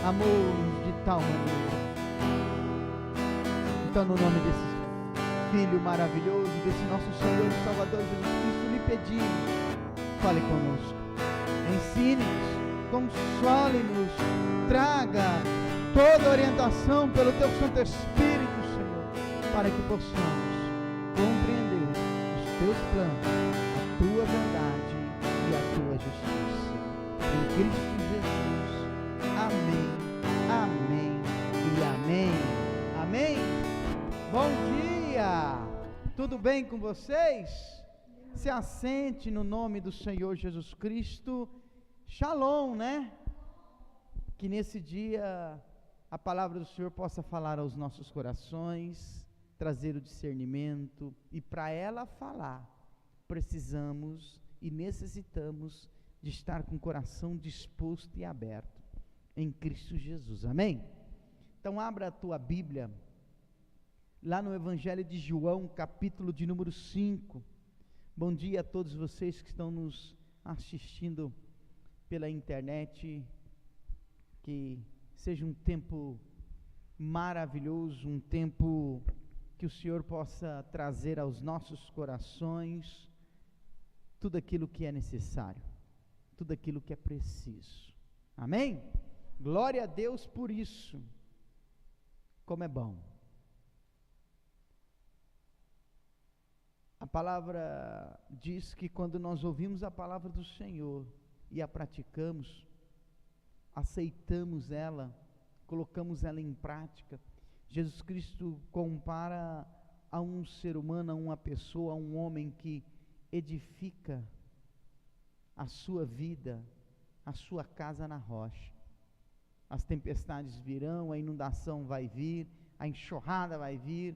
amou-nos de tal maneira. Então, no nome desse Filho maravilhoso, desse nosso Senhor e Salvador Jesus Cristo, lhe pedimos, fale conosco, ensine-nos, console-nos, traga toda orientação pelo Teu Santo Espírito, Senhor, para que possamos compreender os Teus planos, a Tua verdade e a Tua justiça. Em Cristo Jesus. Amém, amém e amém. Amém. Bom dia! Tudo bem com vocês? Se assente no nome do Senhor Jesus Cristo. Shalom, né? Que nesse dia a palavra do Senhor possa falar aos nossos corações, trazer o discernimento, e para ela falar, precisamos e necessitamos de estar com o coração disposto e aberto em Cristo Jesus. Amém? Então abra a tua Bíblia lá no Evangelho de João, capítulo de número 5. Bom dia a todos vocês que estão nos assistindo pela internet. Que seja um tempo maravilhoso, um tempo que o Senhor possa trazer aos nossos corações tudo aquilo que é necessário, tudo aquilo que é preciso. Amém? Glória a Deus por isso. Como é bom. A palavra diz que quando nós ouvimos a palavra do Senhor e a praticamos, aceitamos ela, colocamos ela em prática, Jesus Cristo compara a um ser humano, a uma pessoa, a um homem que edifica a sua vida, a sua casa na rocha. As tempestades virão, a inundação vai vir, a enxurrada vai vir,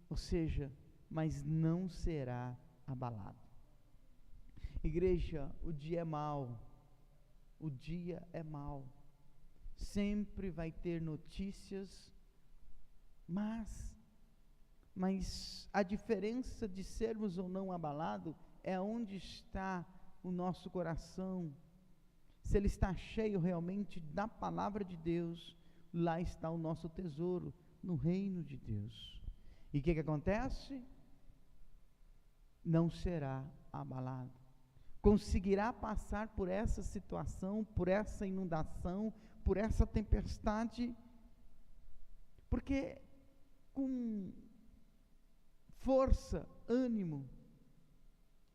ou seja, mas não será abalado. Igreja, o dia é mau, o dia é mau, sempre vai ter notícias, mas a diferença de sermos ou não abalados é onde está o nosso coração. Se ele está cheio realmente da palavra de Deus, lá está o nosso tesouro, no reino de Deus. E o que acontece? Não será abalado, conseguirá passar por essa situação, por essa inundação, por essa tempestade, porque com força, ânimo,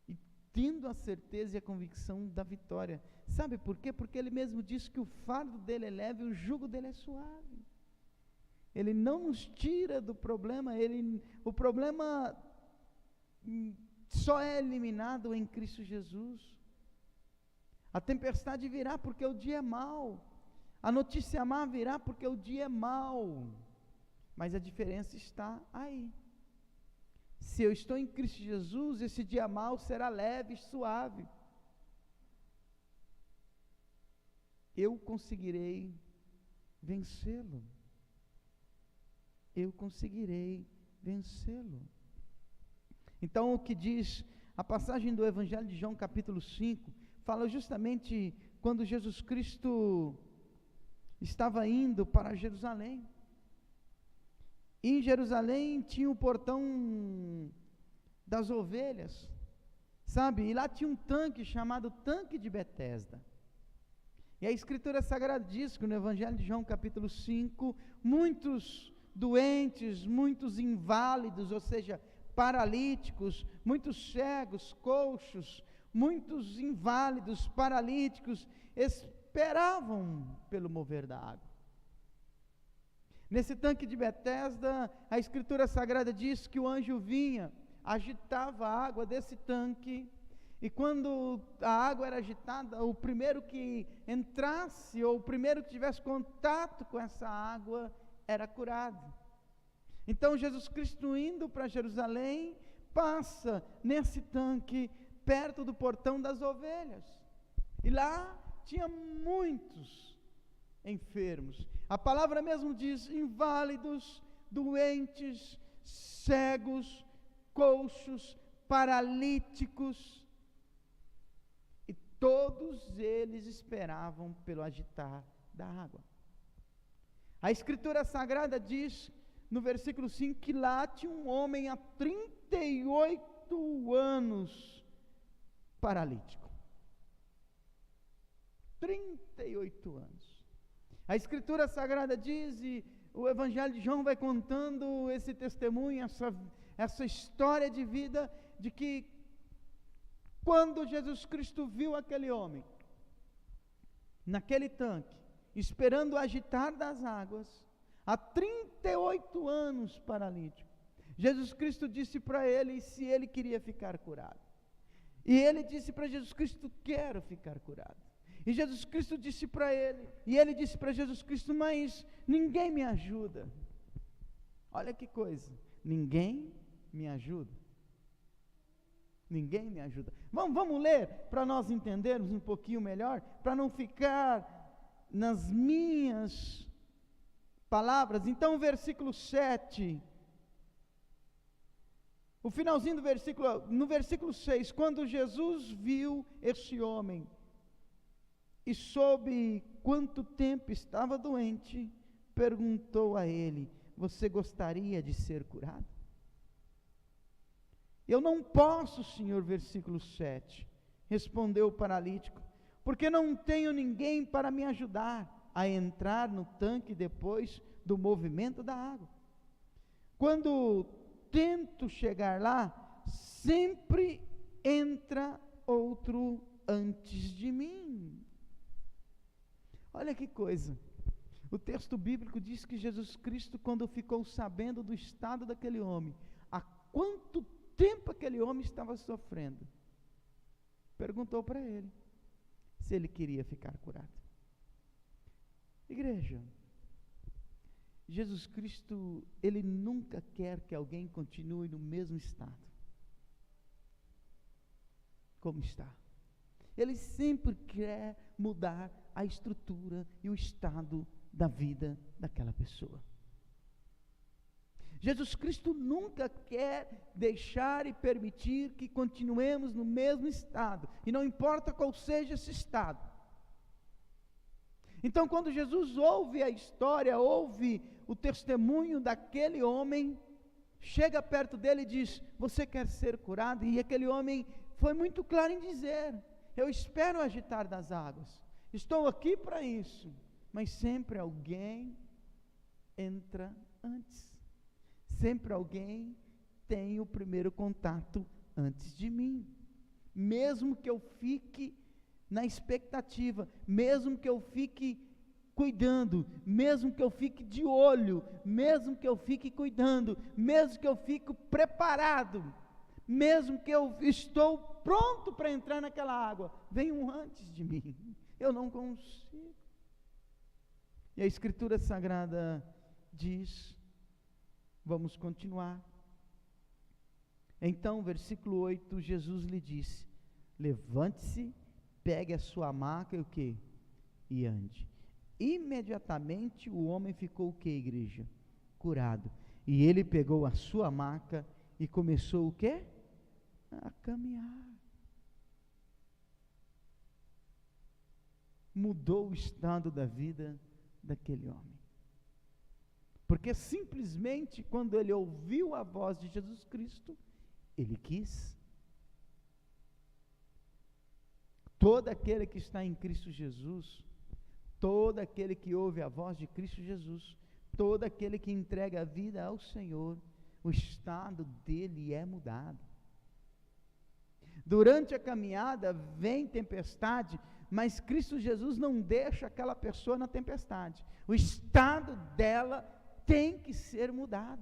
e tendo a certeza e a convicção da vitória. Sabe por quê? Porque ele mesmo disse que o fardo dele é leve e o jugo dele é suave. Ele não nos tira do problema, o problema só é eliminado em Cristo Jesus. A tempestade virá porque o dia é mau, a notícia má virá porque o dia é mau, mas a diferença está aí. Se eu estou em Cristo Jesus, esse dia mau será leve e suave. Eu conseguirei vencê-lo. Eu conseguirei vencê-lo. Então, o que diz a passagem do Evangelho de João, capítulo 5, fala justamente quando Jesus Cristo estava indo para Jerusalém. Em Jerusalém tinha o portão das ovelhas, sabe? E lá tinha um tanque chamado Tanque de Betesda. E a Escritura Sagrada diz que no Evangelho de João, capítulo 5, muitos doentes, muitos inválidos, ou seja, paralíticos, muitos cegos, coxos, muitos inválidos, paralíticos, esperavam pelo mover da água. Nesse tanque de Betesda, a Escritura Sagrada diz que o anjo vinha, agitava a água desse tanque, e quando a água era agitada, o primeiro que entrasse, ou o primeiro que tivesse contato com essa água, era curado. Então Jesus Cristo, indo para Jerusalém, passa nesse tanque, perto do portão das ovelhas, e lá tinha muitos enfermos. A palavra mesmo diz: inválidos, doentes, cegos, coxos, paralíticos, e todos eles esperavam pelo agitar da água. A Escritura Sagrada diz, no versículo 5, que lá tinha um homem há 38 anos paralítico. 38 anos. A Escritura Sagrada diz, e o Evangelho de João vai contando esse testemunho, essa história de vida, de que quando Jesus Cristo viu aquele homem, naquele tanque, esperando o agitar das águas, há 38 anos paralítico, Jesus Cristo disse para ele se ele queria ficar curado. E ele disse para Jesus Cristo: quero ficar curado. E Jesus Cristo disse para ele, e ele disse para Jesus Cristo: mas ninguém me ajuda. Olha que coisa, ninguém me ajuda. Ninguém me ajuda. Vamos ler para nós entendermos um pouquinho melhor, para não ficar nas minhas palavras. Então, versículo 7, o finalzinho do versículo, no versículo 6, quando Jesus viu esse homem e soube quanto tempo estava doente, perguntou a ele: você gostaria de ser curado? Eu não posso, Senhor, versículo 7, respondeu o paralítico, porque não tenho ninguém para me ajudar a entrar no tanque depois do movimento da água. Quando tento chegar lá, sempre entra outro antes de mim. Olha que coisa, o texto bíblico diz que Jesus Cristo, quando ficou sabendo do estado daquele homem, há quanto tempo aquele homem estava sofrendo, perguntou para ele se ele queria ficar curado. Igreja, Jesus Cristo, Ele nunca quer que alguém continue no mesmo estado como está. Ele sempre quer mudar a estrutura e o estado da vida daquela pessoa. Jesus Cristo nunca quer deixar e permitir que continuemos no mesmo estado, e não importa qual seja esse estado. Então, quando Jesus ouve a história, ouve o testemunho daquele homem, chega perto dele e diz: você quer ser curado? E aquele homem foi muito claro em dizer: eu espero agitar das águas, estou aqui para isso, mas sempre alguém entra antes. Sempre alguém tem o primeiro contato antes de mim. Mesmo que eu fique na expectativa, mesmo que eu fique cuidando, mesmo que eu fique de olho, mesmo que eu fique cuidando, mesmo que eu fique preparado, mesmo que eu estou pronto para entrar naquela água, vem um antes de mim, eu não consigo. E a Escritura Sagrada diz, vamos continuar. Então, versículo 8, Jesus lhe disse: levante-se, pegue a sua maca e o quê? E ande. Imediatamente o homem ficou o quê, igreja? Curado. E ele pegou a sua maca e começou o quê? A caminhar. Mudou o estado da vida daquele homem. Porque simplesmente quando ele ouviu a voz de Jesus Cristo, ele quis. Todo aquele que está em Cristo Jesus, todo aquele que ouve a voz de Cristo Jesus, todo aquele que entrega a vida ao Senhor, o estado dele é mudado. Durante a caminhada vem tempestade, mas Cristo Jesus não deixa aquela pessoa na tempestade. O estado dela tem que ser mudado,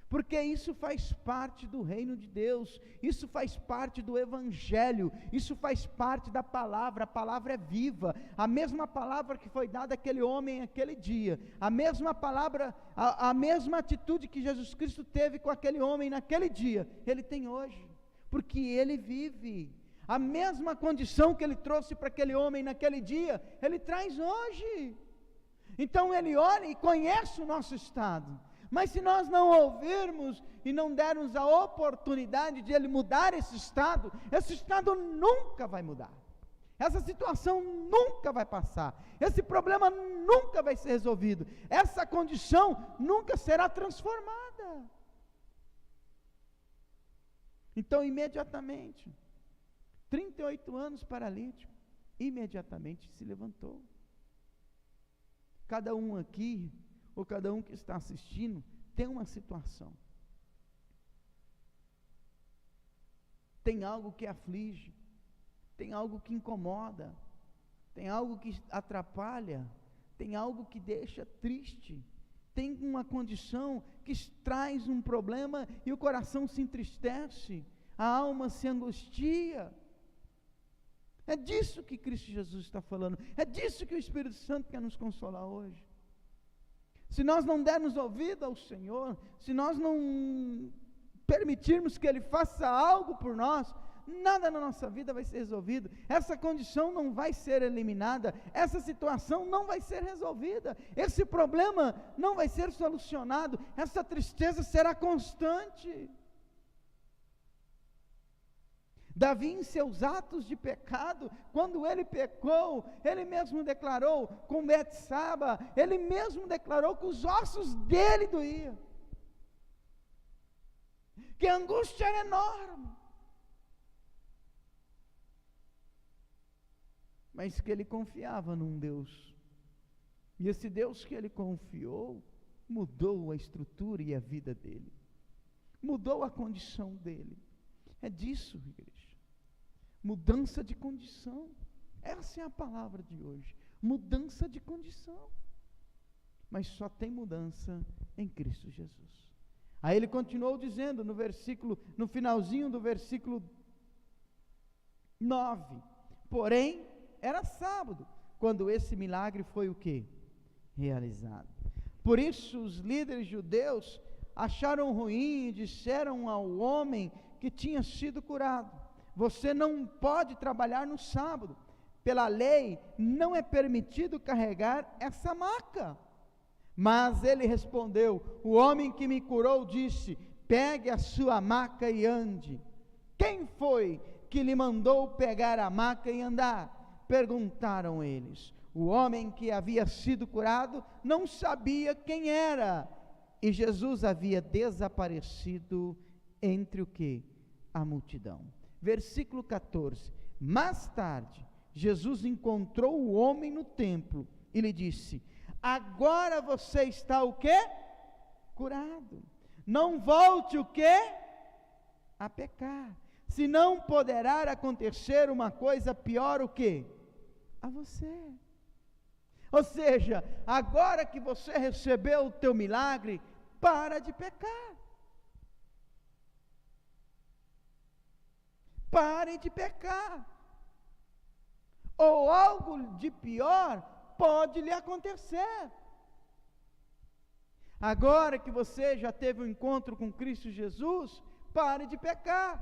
porque isso faz parte do reino de Deus, isso faz parte do Evangelho, isso faz parte da palavra. A palavra é viva, a mesma palavra que foi dada àquele homem aquele dia, a mesma palavra, a mesma atitude que Jesus Cristo teve com aquele homem naquele dia, Ele tem hoje, porque Ele vive. A mesma condição que Ele trouxe para aquele homem naquele dia, Ele traz hoje. Então Ele olha e conhece o nosso estado, mas se nós não ouvirmos e não dermos a oportunidade de Ele mudar esse estado nunca vai mudar. Essa situação nunca vai passar, esse problema nunca vai ser resolvido, essa condição nunca será transformada. Então, imediatamente, 38 anos paralítico, imediatamente se levantou. Cada um aqui, ou cada um que está assistindo, tem uma situação. Tem algo que aflige, tem algo que incomoda, tem algo que atrapalha, tem algo que deixa triste, tem uma condição que traz um problema e o coração se entristece, a alma se angustia. É disso que Cristo Jesus está falando, é disso que o Espírito Santo quer nos consolar hoje. Se nós não dermos ouvido ao Senhor, se nós não permitirmos que Ele faça algo por nós, nada na nossa vida vai ser resolvido, essa condição não vai ser eliminada, essa situação não vai ser resolvida, esse problema não vai ser solucionado, essa tristeza será constante. Davi, em seus atos de pecado, quando ele pecou, ele mesmo declarou com Betsaba, ele mesmo declarou que os ossos dele doíam, que a angústia era enorme, mas que ele confiava num Deus, e esse Deus que ele confiou, mudou a estrutura e a vida dele, mudou a condição dele. É disso, igreja, mudança de condição, essa é a palavra de hoje, mudança de condição, mas só tem mudança em Cristo Jesus. Aí ele continuou dizendo no finalzinho do versículo 9, porém, era sábado, quando esse milagre foi o quê? Realizado. Por isso os líderes judeus acharam ruim e disseram ao homem que tinha sido curado: você não pode trabalhar no sábado, pela lei não é permitido carregar essa maca. Mas ele respondeu: o homem que me curou disse, pegue a sua maca e ande. Quem foi que lhe mandou pegar a maca e andar? Perguntaram eles. O homem que havia sido curado não sabia quem era, e Jesus havia desaparecido entre o quê? A multidão. Versículo 14, mais tarde, Jesus encontrou o homem no templo, e lhe disse, agora você está o quê? Curado, não volte o quê? A pecar, senão poderá acontecer uma coisa pior, o quê? A você. Ou seja, agora que você recebeu o teu milagre, para de pecar. Pare de pecar, ou algo de pior pode lhe acontecer. Agora que você já teve um encontro com Cristo Jesus, pare de pecar.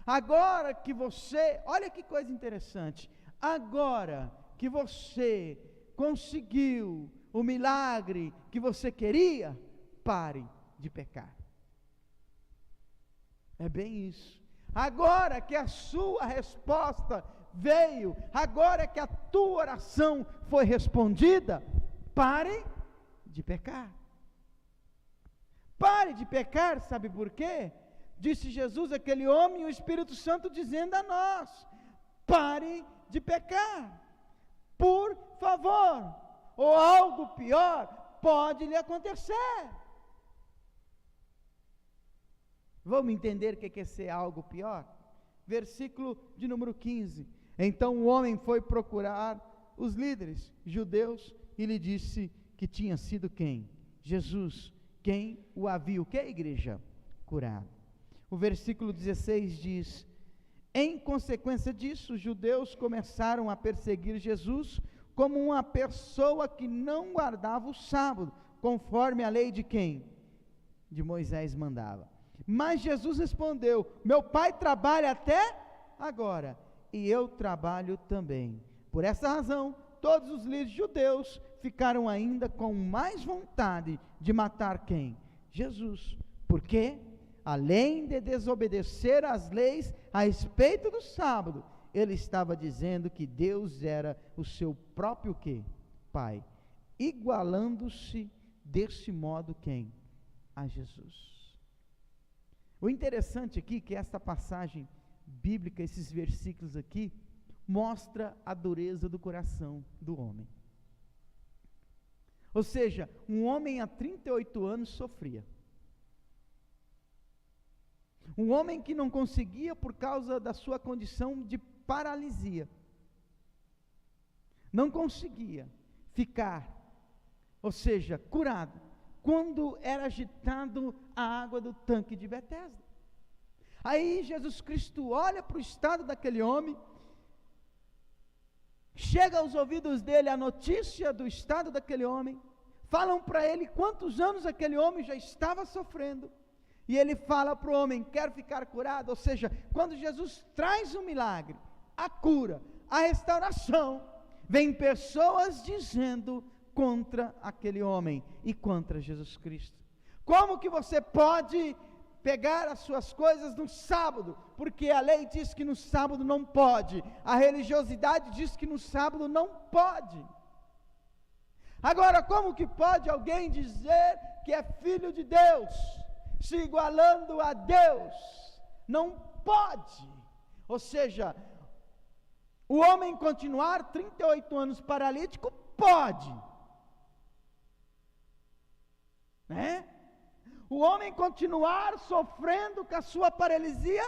Agora que você, olha que coisa interessante, agora que você conseguiu o milagre que você queria, pare de pecar. É bem isso. Agora que a sua resposta veio, agora que a tua oração foi respondida, pare de pecar. Pare de pecar, sabe por quê? Disse Jesus àquele homem, e o Espírito Santo dizendo a nós, pare de pecar, por favor, ou algo pior pode lhe acontecer. Vamos entender o que é ser algo pior? Versículo de número 15. Então o homem foi procurar os líderes judeus e lhe disse que tinha sido quem? Jesus, quem o havia, o que, igreja? Curado. O versículo 16 diz, em consequência disso, os judeus começaram a perseguir Jesus como uma pessoa que não guardava o sábado, conforme a lei de quem? De Moisés mandava. Mas Jesus respondeu, meu pai trabalha até agora, e eu trabalho também. Por essa razão, todos os líderes judeus ficaram ainda com mais vontade de matar quem? Jesus. Por quê? Além de desobedecer às leis a respeito do sábado, ele estava dizendo que Deus era o seu próprio quê? Pai, igualando-se desse modo quem? A Jesus. O interessante aqui é que esta passagem bíblica, esses versículos aqui, mostra a dureza do coração do homem. Ou seja, um homem há 38 anos sofria. Um homem que não conseguia por causa da sua condição de paralisia. Não conseguia ficar, ou seja, curado, quando era agitado a água do tanque de Betesda. Aí Jesus Cristo olha para o estado daquele homem, chega aos ouvidos dele a notícia do estado daquele homem, falam para ele quantos anos aquele homem já estava sofrendo, e ele fala para o homem, quer ficar curado? Ou seja, quando Jesus traz um milagre, a cura, a restauração, vem pessoas dizendo contra aquele homem e contra Jesus Cristo. Como que você pode pegar as suas coisas no sábado? Porque a lei diz que no sábado não pode, a religiosidade diz que no sábado não pode. Agora, como que pode alguém dizer que é filho de Deus, se igualando a Deus? Não pode. Ou seja, o homem continuar 38 anos paralítico, pode, né? O homem continuar sofrendo com a sua paralisia,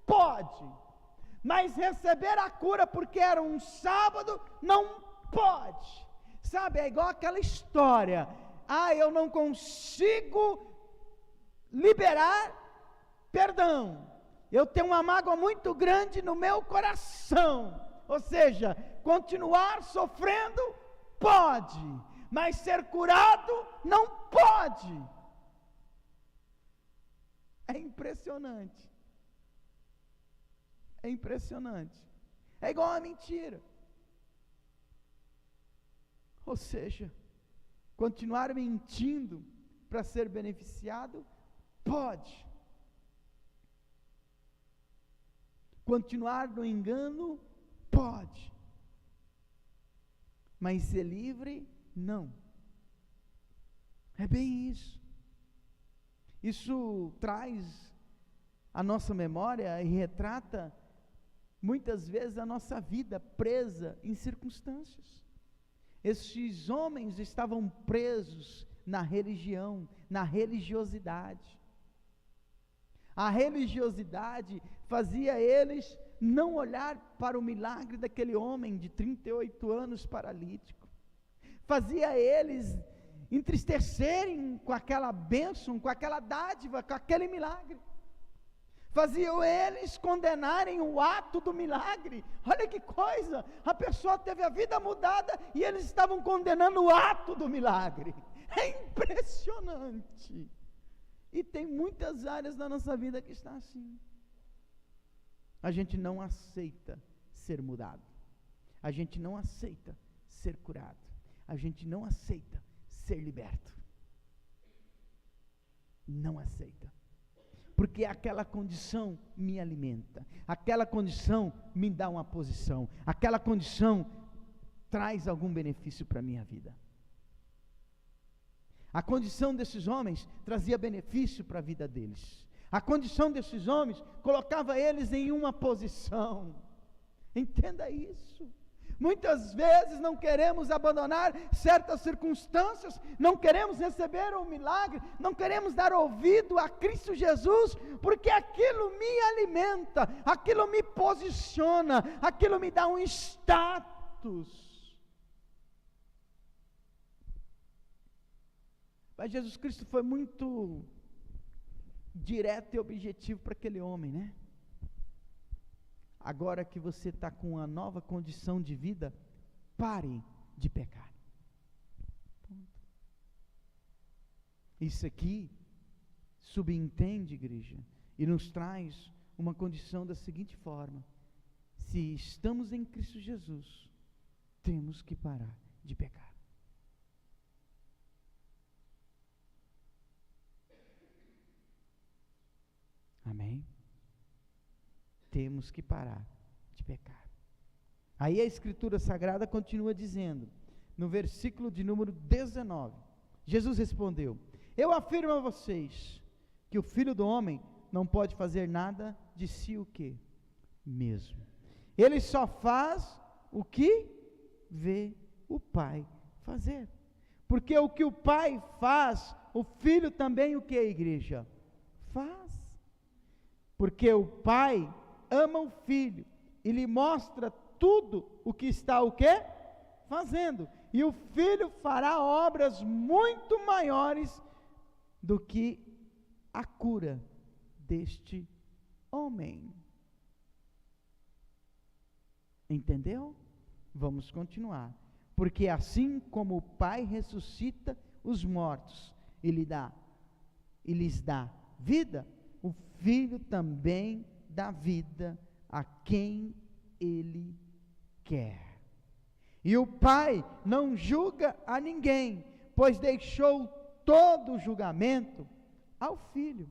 pode, mas receber a cura porque era um sábado, não pode. Sabe, é igual aquela história, eu não consigo liberar perdão, eu tenho uma mágoa muito grande no meu coração. Ou seja, continuar sofrendo pode, mas ser curado não pode. É impressionante. É impressionante. É igual a mentira. Ou seja, continuar mentindo para ser beneficiado, pode. Continuar no engano, pode. Mas ser livre, não. É bem isso. Isso traz a nossa memória e retrata muitas vezes a nossa vida presa em circunstâncias. Esses homens estavam presos na religião, na religiosidade. A religiosidade fazia eles não olhar para o milagre daquele homem de 38 anos paralítico. Fazia eles entristecerem com aquela bênção, com aquela dádiva, com aquele milagre. Faziam eles condenarem o ato do milagre. Olha que coisa, a pessoa teve a vida mudada e eles estavam condenando o ato do milagre. É impressionante. E tem muitas áreas da nossa vida que está assim. A gente não aceita ser mudado. A gente não aceita ser curado. A gente não aceita ser liberto. Não aceita. Porque aquela condição me alimenta. Aquela condição me dá uma posição. Aquela condição traz algum benefício para a minha vida. A condição desses homens trazia benefício para a vida deles. A condição desses homens colocava eles em uma posição. Entenda isso. Muitas vezes não queremos abandonar certas circunstâncias, não queremos receber um milagre, não queremos dar ouvido a Cristo Jesus, porque aquilo me alimenta, aquilo me posiciona, aquilo me dá um status. Mas Jesus Cristo foi muito direto e objetivo para aquele homem, né? Agora que você está com uma nova condição de vida, pare de pecar. Ponto. Isso aqui subentende, igreja, e nos traz uma condição da seguinte forma: se estamos em Cristo Jesus, temos que parar de pecar. Amém? Temos que parar de pecar. Aí a Escritura Sagrada continua dizendo, no versículo de número 19, Jesus respondeu: eu afirmo a vocês, que o Filho do Homem não pode fazer nada de si o quê? Mesmo. Ele só faz o que vê o Pai fazer. Porque o que o Pai faz, o Filho também o que, igreja? Faz. Porque o Pai ama o Filho e lhe mostra tudo o que está o quê? Fazendo. E o Filho fará obras muito maiores do que a cura deste homem. Entendeu? Vamos continuar. Porque assim como o Pai ressuscita os mortos e lhes dá vida, o Filho também dá vida a quem Ele quer. E o Pai não julga a ninguém, pois deixou todo o julgamento ao Filho,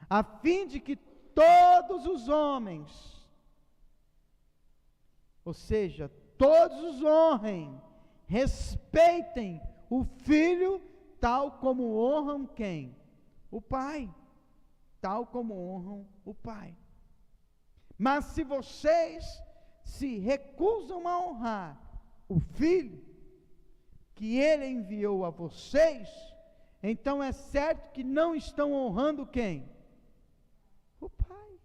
a fim de que todos os homens, ou seja, todos os honrem, respeitem o Filho, tal como honram quem? O Pai, tal como honram o Pai. Mas se vocês se recusam a honrar o Filho, que Ele enviou a vocês, então é certo que não estão honrando quem? O Pai.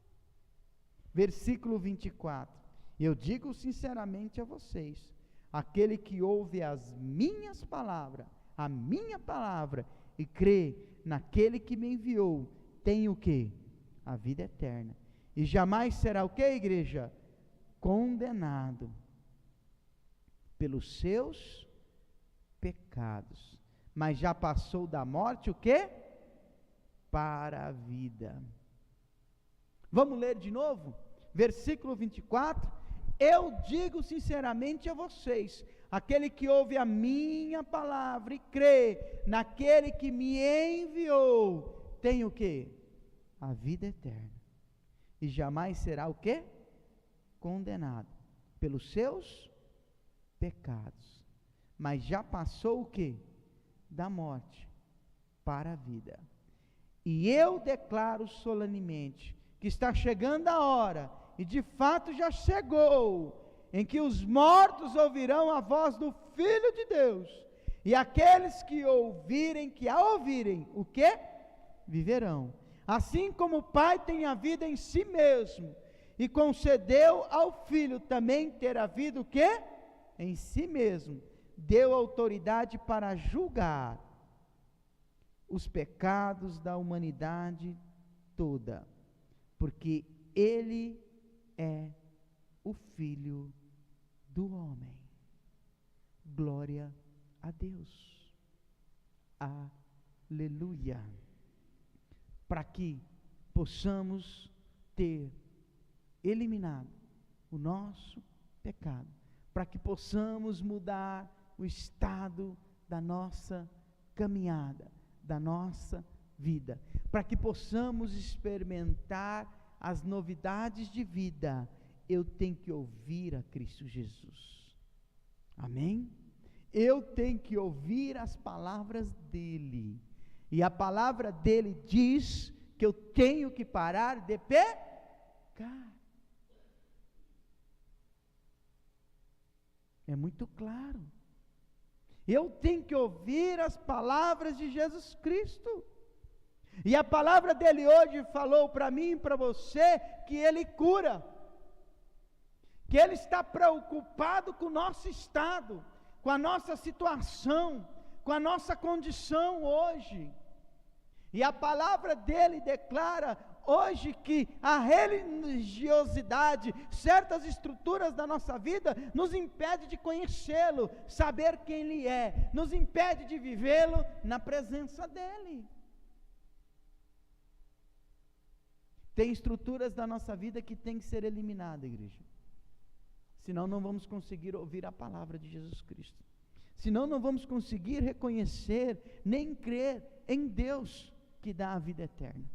Versículo 24, eu digo sinceramente a vocês, aquele que ouve as minhas palavras, a minha palavra, e crê naquele que me enviou, tem o quê? A vida eterna, e jamais será o quê, igreja? Condenado pelos seus pecados, mas já passou da morte o quê? Para a vida. Vamos ler de novo? Versículo 24, eu digo sinceramente a vocês, aquele que ouve a minha palavra e crê naquele que me enviou, tem o quê? A vida eterna, e jamais será o quê? Condenado pelos seus pecados, mas já passou o quê? Da morte para a vida. E eu declaro solenemente que está chegando a hora, e de fato já chegou, em que os mortos ouvirão a voz do Filho de Deus, e aqueles que ouvirem, que a ouvirem, o quê? Viverão. Assim como o Pai tem a vida em si mesmo, e concedeu ao Filho também ter a vida o quê? Em si mesmo, deu autoridade para julgar os pecados da humanidade toda, porque Ele é o Filho do homem. Glória a Deus. Aleluia. Para que possamos ter eliminado o nosso pecado, para que possamos mudar o estado da nossa caminhada, da nossa vida, para que possamos experimentar as novidades de vida, eu tenho que ouvir a Cristo Jesus. Amém? Eu tenho que ouvir as palavras dele, e a palavra dele diz que eu tenho que parar de pecar. É muito claro. Eu tenho que ouvir as palavras de Jesus Cristo. E a palavra dele hoje falou para mim e para você que ele cura, que ele está preocupado com o nosso estado, com a nossa situação, com a nossa condição hoje. E a palavra dele declara hoje que a religiosidade, certas estruturas da nossa vida, nos impede de conhecê-lo, saber quem ele é, nos impede de vivê-lo na presença dele. Tem estruturas da nossa vida que tem que ser eliminadas, igreja. Senão não vamos conseguir ouvir a palavra de Jesus Cristo. Senão não vamos conseguir reconhecer, nem crer em Deus que dá a vida eterna.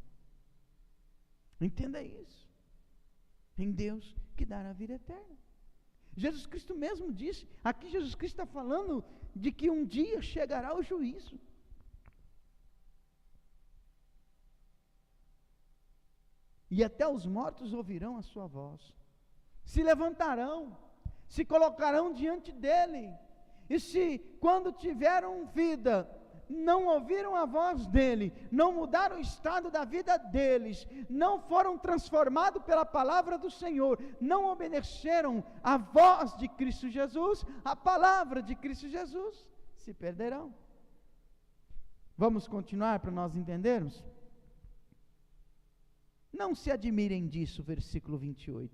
Entenda isso. em Deus que dá a vida eterna. Jesus Cristo mesmo disse, aqui Jesus Cristo está falando de que um dia chegará o juízo. E até os mortos ouvirão a sua voz, se levantarão, se colocarão diante dele, e se quando tiveram vida, não ouviram a voz dele, não mudaram o estado da vida deles, não foram transformados pela palavra do Senhor, não obedeceram a voz de Cristo Jesus, a palavra de Cristo Jesus, se perderão. Vamos continuar para nós entendermos? Não se admirem disso, versículo 28.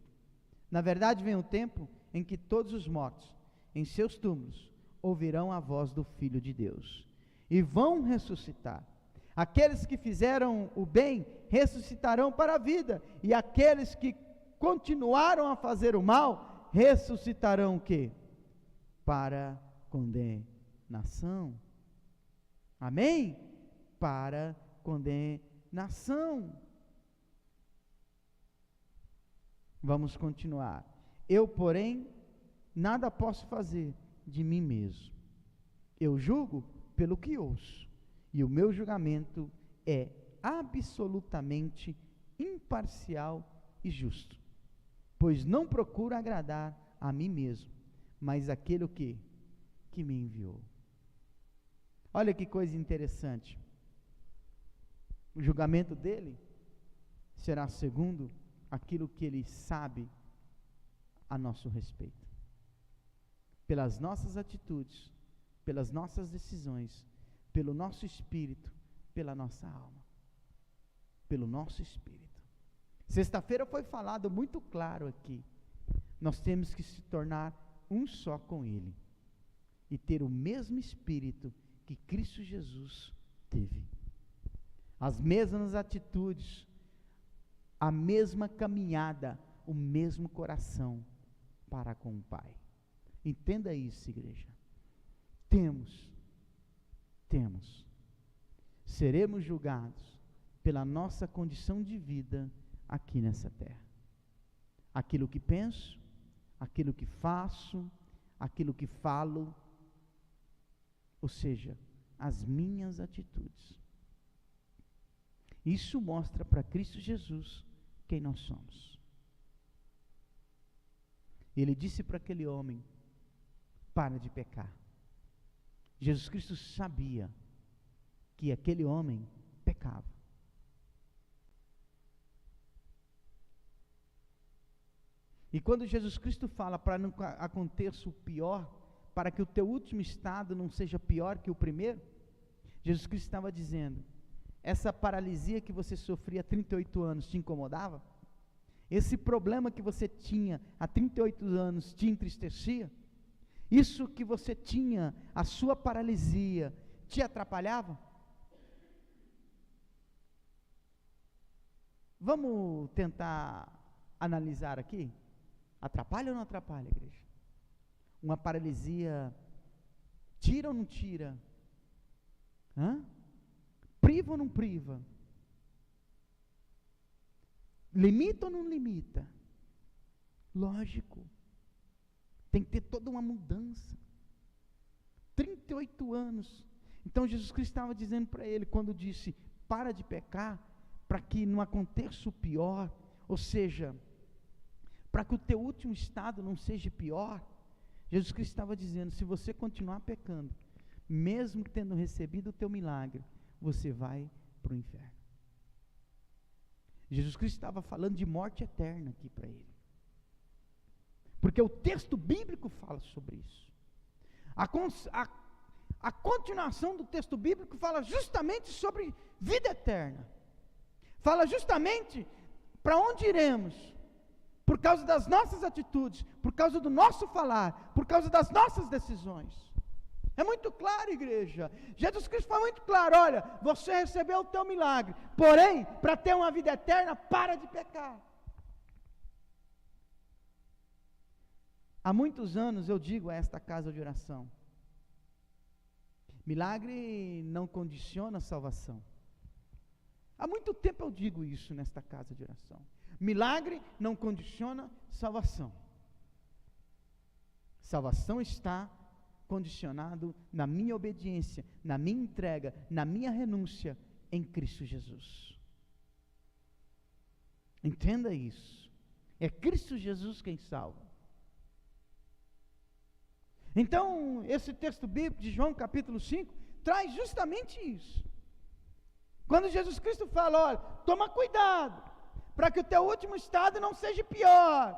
Na verdade, vem o tempo em que todos os mortos, em seus túmulos, ouvirão a voz do Filho de Deus, e vão ressuscitar. Aqueles que fizeram o bem, ressuscitarão para a vida, e aqueles que continuaram a fazer o mal, ressuscitarão o quê? Para condenação. Amém? Para condenação. Vamos continuar. Eu, porém, nada posso fazer de mim mesmo. Eu julgo pelo que ouço, e o meu julgamento é absolutamente imparcial e justo, pois não procuro agradar a mim mesmo, mas aquele que me enviou. Olha que coisa interessante. O julgamento dele será segundo aquilo que ele sabe a nosso respeito. Pelas nossas atitudes, pelas nossas decisões, pelo nosso espírito, pela nossa alma. Pelo nosso espírito. Sexta-feira foi falado muito claro aqui. Nós temos que se tornar um só com Ele. E ter o mesmo espírito que Cristo Jesus teve. As mesmas atitudes, a mesma caminhada, o mesmo coração para com o Pai. Entenda isso, igreja. Seremos julgados pela nossa condição de vida aqui nessa terra. Aquilo que penso, aquilo que faço, aquilo que falo, ou seja, as minhas atitudes. Isso mostra para Cristo Jesus quem nós somos. Ele disse para aquele homem: para de pecar. Jesus Cristo sabia que aquele homem pecava. E quando Jesus Cristo fala para não aconteça o pior, para que o teu último estado não seja pior que o primeiro, Jesus Cristo estava dizendo: essa paralisia que você sofria há 38 anos te incomodava? Esse problema que você tinha há 38 anos te entristecia? Isso que você tinha, a sua paralisia, te atrapalhava? Vamos tentar analisar aqui? Atrapalha ou não atrapalha, igreja? Uma paralisia tira ou não tira? Priva ou não priva? Limita ou não limita? Lógico. Tem que ter toda uma mudança. 38 anos. Então Jesus Cristo estava dizendo para ele, quando disse, para de pecar, para que não aconteça o pior, ou seja, para que o teu último estado não seja pior. Jesus Cristo estava dizendo, se você continuar pecando, mesmo tendo recebido o teu milagre, você vai para o inferno. Jesus Cristo estava falando de morte eterna aqui para ele. Porque o texto bíblico fala sobre isso. A continuação do texto bíblico fala justamente sobre vida eterna. Fala justamente para onde iremos, por causa das nossas atitudes, por causa do nosso falar, por causa das nossas decisões. É muito claro, igreja. Jesus Cristo foi muito claro: olha, você recebeu o teu milagre, porém, para ter uma vida eterna, para de pecar. Há muitos anos eu digo a esta casa de oração: milagre não condiciona a salvação. Há muito tempo eu digo isso nesta casa de oração. Milagre não condiciona salvação. Salvação está condicionado na minha obediência, na minha entrega, na minha renúncia em Cristo Jesus. Entenda isso. É Cristo Jesus quem salva. Então, esse texto bíblico de João capítulo 5 traz justamente isso. Quando Jesus Cristo fala, olha, toma cuidado, para que o teu último estado não seja pior.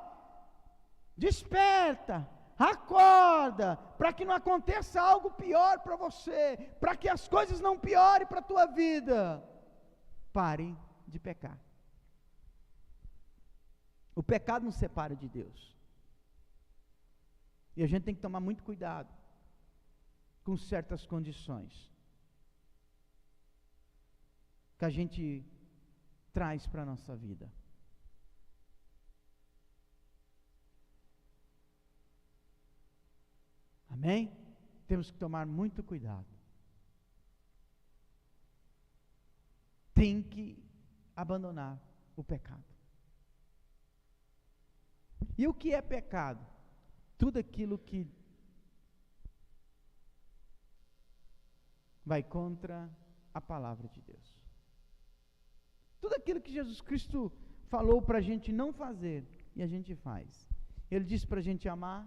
Desperta, acorda, para que não aconteça algo pior para você, para que as coisas não piorem para a tua vida. Pare de pecar. O pecado nos separa de Deus. E a gente tem que tomar muito cuidado com certas condições que a gente traz para a nossa vida. Amém? Temos que tomar muito cuidado. Tem que abandonar o pecado. E o que é pecado? Tudo aquilo que vai contra a palavra de Deus. Tudo aquilo que Jesus Cristo falou para a gente não fazer, e a gente faz. Ele disse para a gente amar,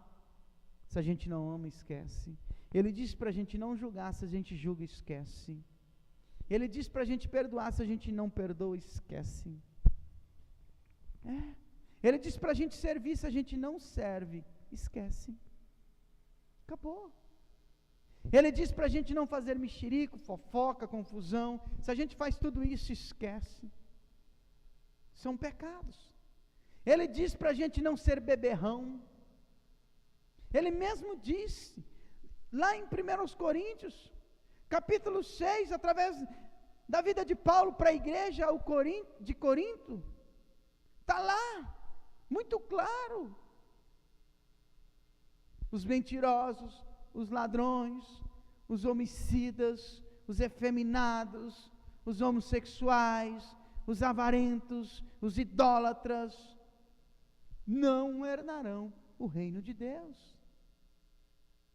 se a gente não ama, esquece. Ele disse para a gente não julgar, se a gente julga, esquece. Ele disse para a gente perdoar, se a gente não perdoa, esquece. Ele disse para a gente servir, se a gente não serve, esquece. Acabou. Ele diz para a gente não fazer mexerico, fofoca, confusão. Se a gente faz tudo isso, esquece. São pecados. Ele diz para a gente não ser beberrão. Ele mesmo disse, lá em 1 Coríntios, capítulo 6, através da vida de Paulo para a igreja de Corinto, está lá, muito claro. Os mentirosos, os ladrões, os homicidas, os efeminados, os homossexuais, os avarentos, os idólatras, não herdarão o reino de Deus.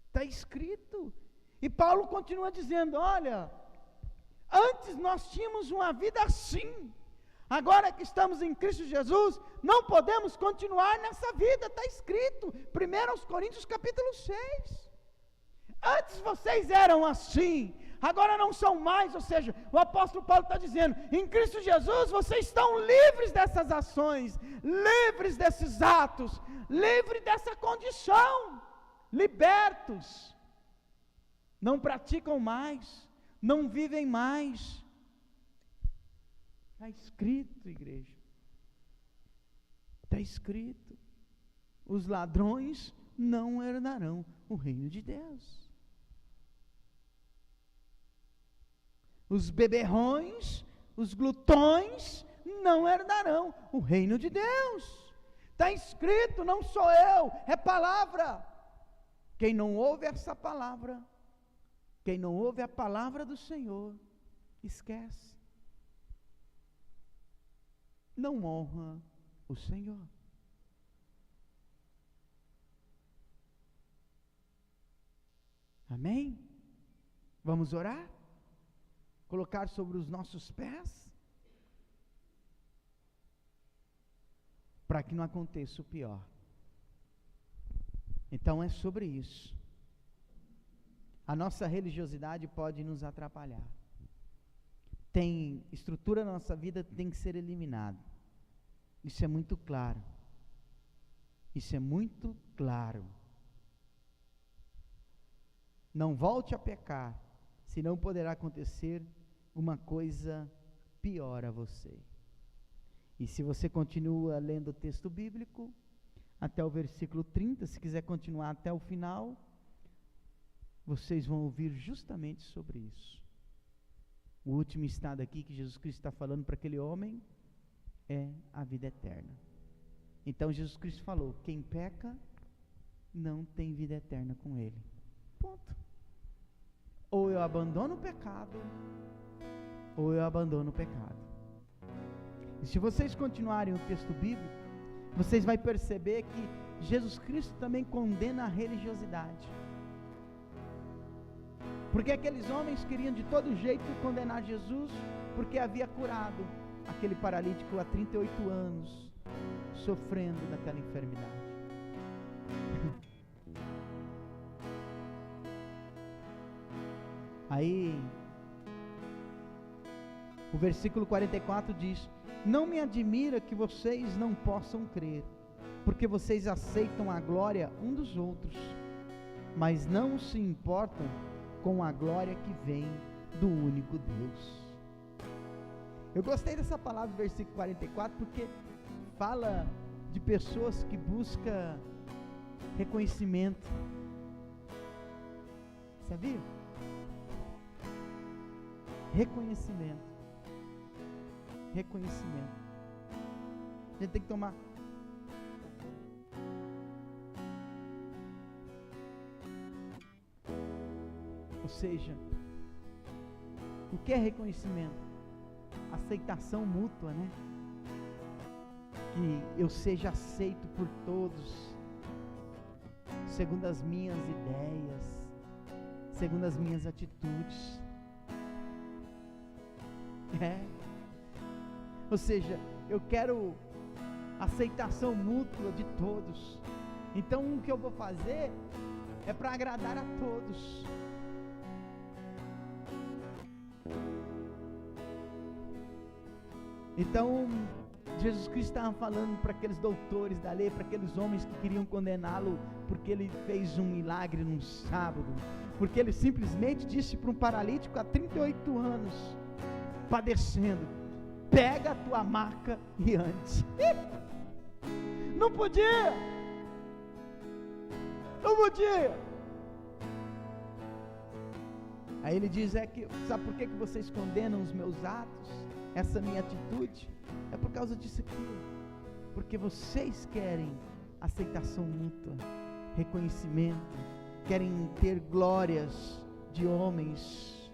Está escrito. E Paulo continua dizendo, olha, antes nós tínhamos uma vida assim, agora que estamos em Cristo Jesus, não podemos continuar nessa vida, está escrito, 1 Coríntios capítulo 6, antes vocês eram assim, agora não são mais, ou seja, o apóstolo Paulo está dizendo, em Cristo Jesus vocês estão livres dessas ações, livres desses atos, livres dessa condição, libertos, não praticam mais, não vivem mais. Está escrito, igreja, está escrito, os ladrões não herdarão o reino de Deus, os beberrões, os glutões não herdarão o reino de Deus. Está escrito, não sou eu, é palavra. Quem não ouve essa palavra, quem não ouve a palavra do Senhor, esquece. Não honra o Senhor. Amém? Vamos orar? Colocar sobre os nossos pés? Para que não aconteça o pior. Então é sobre isso. A nossa religiosidade pode nos atrapalhar. Tem estrutura na nossa vida que tem que ser eliminada. Isso é muito claro. Isso é muito claro. Não volte a pecar, senão poderá acontecer uma coisa pior a você. E se você continua lendo o texto bíblico, até o versículo 30, se quiser continuar até o final, vocês vão ouvir justamente sobre isso. O último estado aqui que Jesus Cristo está falando para aquele homem é a vida eterna. Então Jesus Cristo falou, quem peca não tem vida eterna com ele. Ponto. Ou eu abandono o pecado, ou eu abandono o pecado. E se vocês continuarem o texto bíblico, vocês vão perceber que Jesus Cristo também condena a religiosidade. Porque aqueles homens queriam de todo jeito condenar Jesus, porque havia curado aquele paralítico há 38 anos, sofrendo daquela enfermidade. Aí, o versículo 44 diz: não me admira que vocês não possam crer, porque vocês aceitam a glória um dos outros, mas não se importam com a glória que vem do único Deus. Eu gostei dessa palavra, versículo 44, porque fala de pessoas que buscam reconhecimento. Sabia? Reconhecimento. Reconhecimento. A gente tem que tomar. Ou seja, o que é reconhecimento? Aceitação mútua, né? Que eu seja aceito por todos, segundo as minhas ideias, segundo as minhas atitudes. Ou seja, eu quero aceitação mútua de todos. Então o que eu vou fazer é para agradar a todos. Então Jesus Cristo estava falando para aqueles doutores da lei, para aqueles homens que queriam condená-lo porque ele fez um milagre num sábado, porque ele simplesmente disse para um paralítico há 38 anos padecendo: pega a tua maca e ande. Não podia. Aí ele diz: sabe por que vocês condenam os meus atos, essa minha atitude? É por causa disso aqui, porque vocês querem aceitação mútua, reconhecimento, querem ter glórias de homens,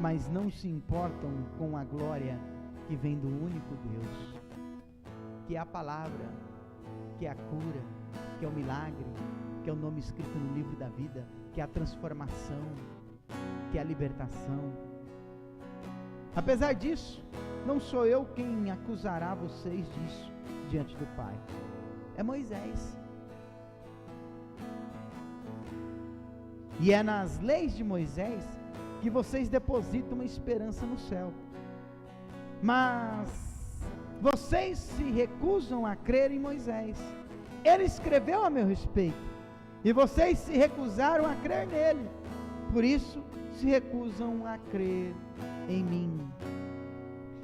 mas não se importam com a glória que vem do único Deus, que é a palavra, que é a cura, que é o milagre, que é o nome escrito no livro da vida, que é a transformação, que é a libertação. Apesar disso, não sou eu quem acusará vocês disso diante do Pai, é Moisés. E é nas leis de Moisés que vocês depositam uma esperança no céu, mas vocês se recusam a crer em Moisés. Ele escreveu a meu respeito, e vocês se recusaram a crer nele, por isso se recusam a crer em mim.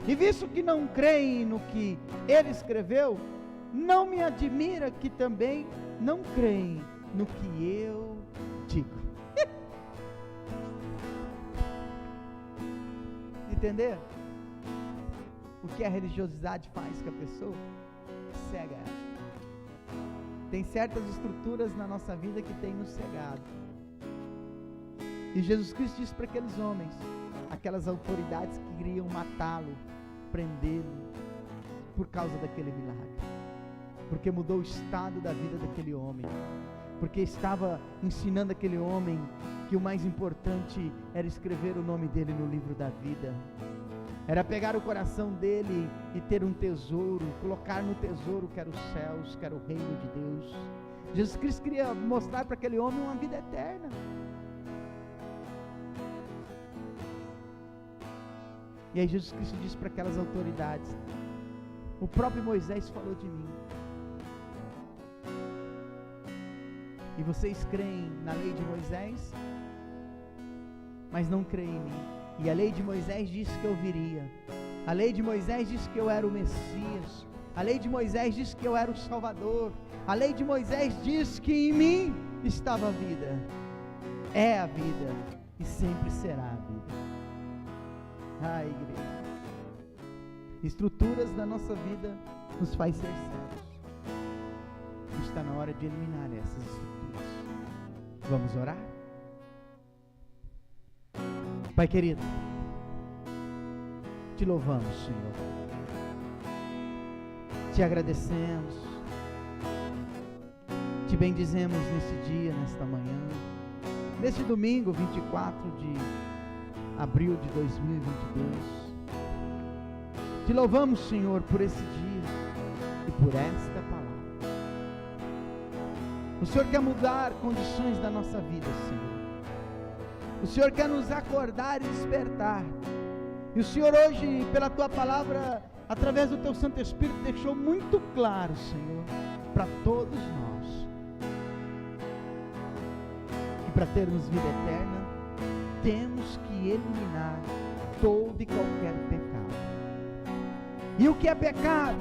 E visto que não creem no que ele escreveu, não me admira que também não creem no que eu digo. Entender? O que a religiosidade faz com a pessoa? Cega ela. Tem certas estruturas na nossa vida que tem nos cegado. E Jesus Cristo disse para aqueles homens, aquelas autoridades que queriam matá-lo, prendê-lo, por causa daquele milagre, porque mudou o estado da vida daquele homem, porque estava ensinando aquele homem que o mais importante era escrever o nome dele no livro da vida, era pegar o coração dele e ter um tesouro, colocar no tesouro que era os céus, que era o reino de Deus. Jesus Cristo queria mostrar para aquele homem uma vida eterna. E aí Jesus Cristo disse para aquelas autoridades: o próprio Moisés falou de mim, e vocês creem na lei de Moisés, mas não creem em mim. E a lei de Moisés disse que eu viria, a lei de Moisés disse que eu era o Messias, a lei de Moisés disse que eu era o Salvador, a lei de Moisés diz que em mim estava a vida, é a vida e sempre será a vida. Igreja, estruturas da nossa vida nos faz ser cegos. Está na hora de eliminar essas estruturas. Vamos orar? Pai querido, te louvamos, Senhor. Te agradecemos. Te bendizemos nesse dia, nesta manhã. Neste domingo, 24 de abril de 2022. Te louvamos, Senhor, por esse dia e por esta palavra. O Senhor quer mudar condições da nossa vida, Senhor. O Senhor quer nos acordar e despertar. E o Senhor hoje, pela Tua palavra, através do Teu Santo Espírito, deixou muito claro, Senhor, para todos nós, que para termos vida eterna, temos que eliminar todo e qualquer pecado. E o que é pecado?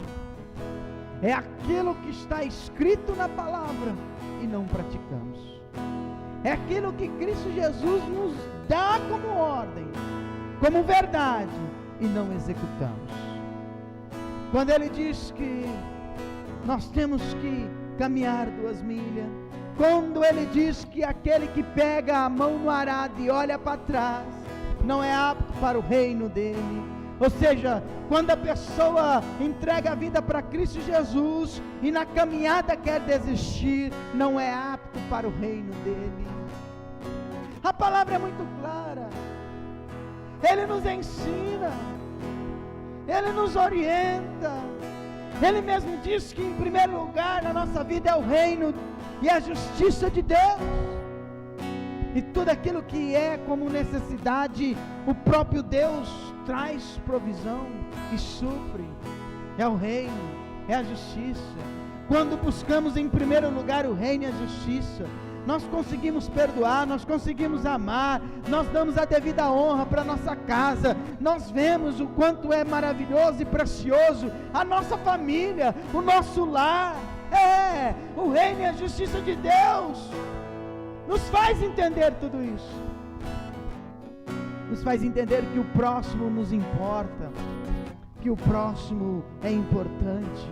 É aquilo que está escrito na palavra e não praticamos. É aquilo que Cristo Jesus nos dá como ordem, como verdade, e não executamos. Quando Ele diz que nós temos que caminhar 2 milhas, quando Ele diz que aquele que pega a mão no arado e olha para trás, não é apto para o reino dele. Ou seja, quando a pessoa entrega a vida para Cristo Jesus e na caminhada quer desistir, não é apto para o reino dele. A palavra é muito clara. Ele nos ensina, Ele nos orienta. Ele mesmo diz que em primeiro lugar na nossa vida é o reino e a justiça de Deus. E tudo aquilo que é como necessidade, o próprio Deus traz provisão e supre. É o reino, é a justiça. Quando buscamos em primeiro lugar o reino e a justiça, nós conseguimos perdoar, nós conseguimos amar, nós damos a devida honra para a nossa casa, nós vemos o quanto é maravilhoso e precioso a nossa família, o nosso lar. O reino e a justiça de Deus nos faz entender tudo isso, nos faz entender que o próximo nos importa, que o próximo é importante,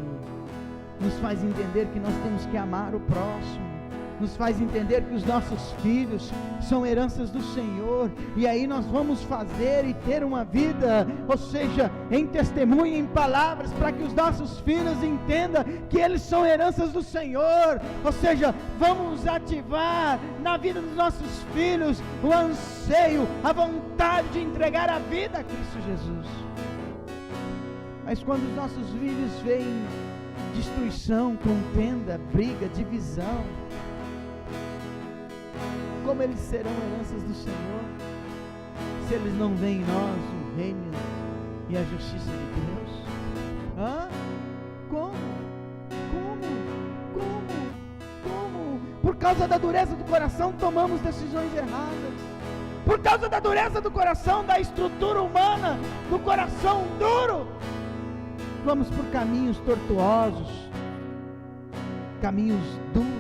nos faz entender que nós temos que amar o próximo, nos faz entender que os nossos filhos são heranças do Senhor, e aí nós vamos fazer e ter uma vida, ou seja, em testemunho, em palavras, para que os nossos filhos entendam que eles são heranças do Senhor. Ou seja, vamos ativar na vida dos nossos filhos o anseio, a vontade de entregar a vida a Cristo Jesus. Mas quando os nossos filhos veem destruição, contenda, briga, divisão, como eles serão heranças do Senhor, se eles não veem em nós o reino e a justiça de Deus? Como? Por causa da dureza do coração tomamos decisões erradas. Por causa da dureza do coração, da estrutura humana, do coração duro, vamos por caminhos tortuosos, caminhos duros,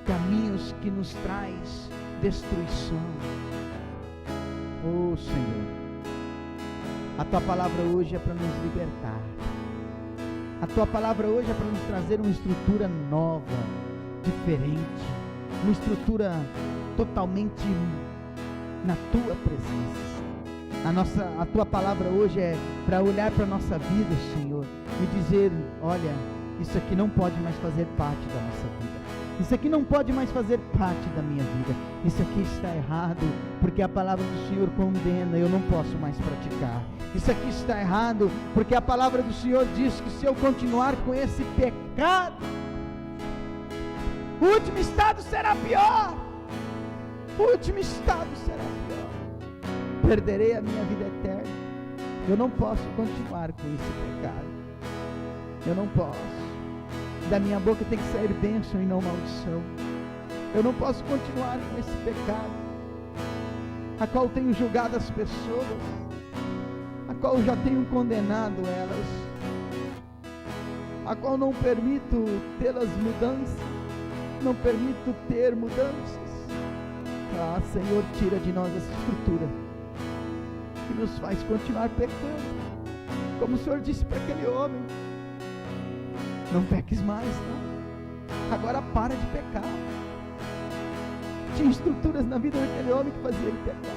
caminhos que nos traz destruição. Oh Senhor, a Tua palavra hoje é para nos libertar. A Tua palavra hoje é para nos trazer uma estrutura nova, diferente, uma estrutura totalmente na Tua presença. A Tua palavra hoje é para olhar para a nossa vida, Senhor, e dizer: olha, isso aqui não pode mais fazer parte da nossa vida. Isso aqui não pode mais fazer parte da minha vida. Isso aqui está errado, porque a palavra do Senhor condena, eu não posso mais praticar. Isso aqui está errado, porque a palavra do Senhor diz que se eu continuar com esse pecado, o último estado será pior. O último estado será pior. Perderei a minha vida eterna. Eu não posso continuar com esse pecado. Eu não posso. Da minha boca tem que sair bênção e não maldição. Eu não posso continuar com esse pecado, a qual tenho julgado as pessoas, a qual já tenho condenado elas, a qual não permito tê-las mudanças, não permito ter mudanças. Senhor, tira de nós essa estrutura que nos faz continuar pecando, como o Senhor disse para aquele homem: não peques mais, não. Agora para de pecar. Tinha estruturas na vida daquele homem que fazia ele pecar.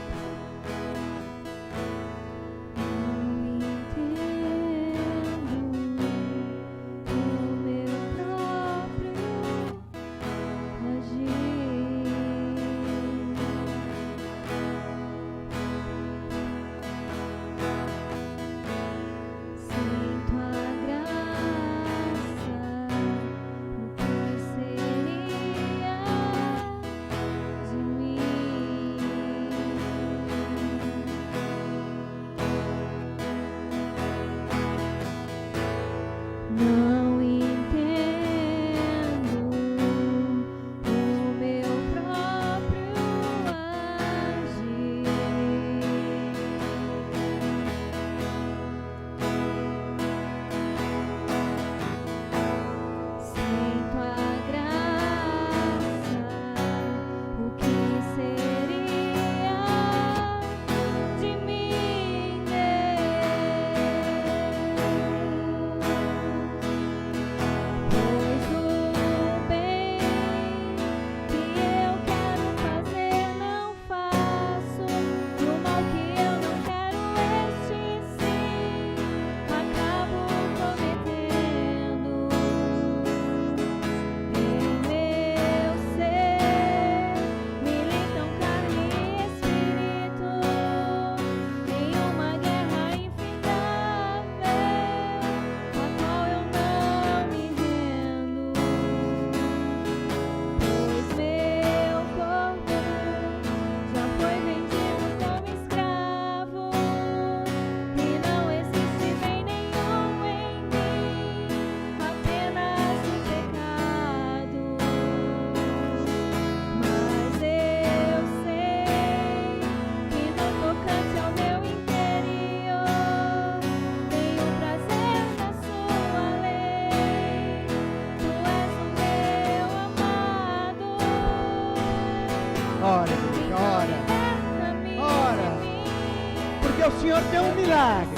o Senhor tem um milagre.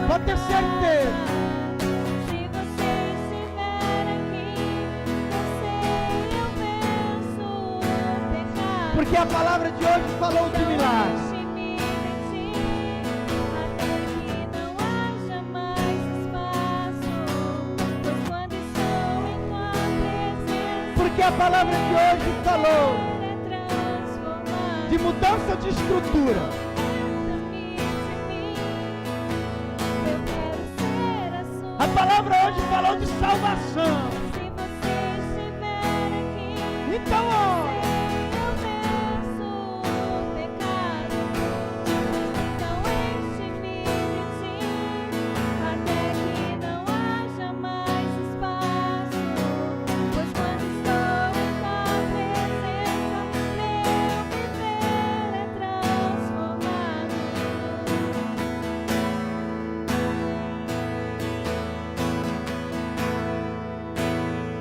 Pode ter certeza. Se você estiver aqui, eu venço o pecado. Porque a palavra de hoje falou de milagre. Deixe-me mentir, até que não haja mais espaço, pois quando estou em tua presença, Porque a palavra de hoje falou é transformado. de mudança de estrutura. A palavra hoje falou de salvação. Se você estiver aqui, Então, ó,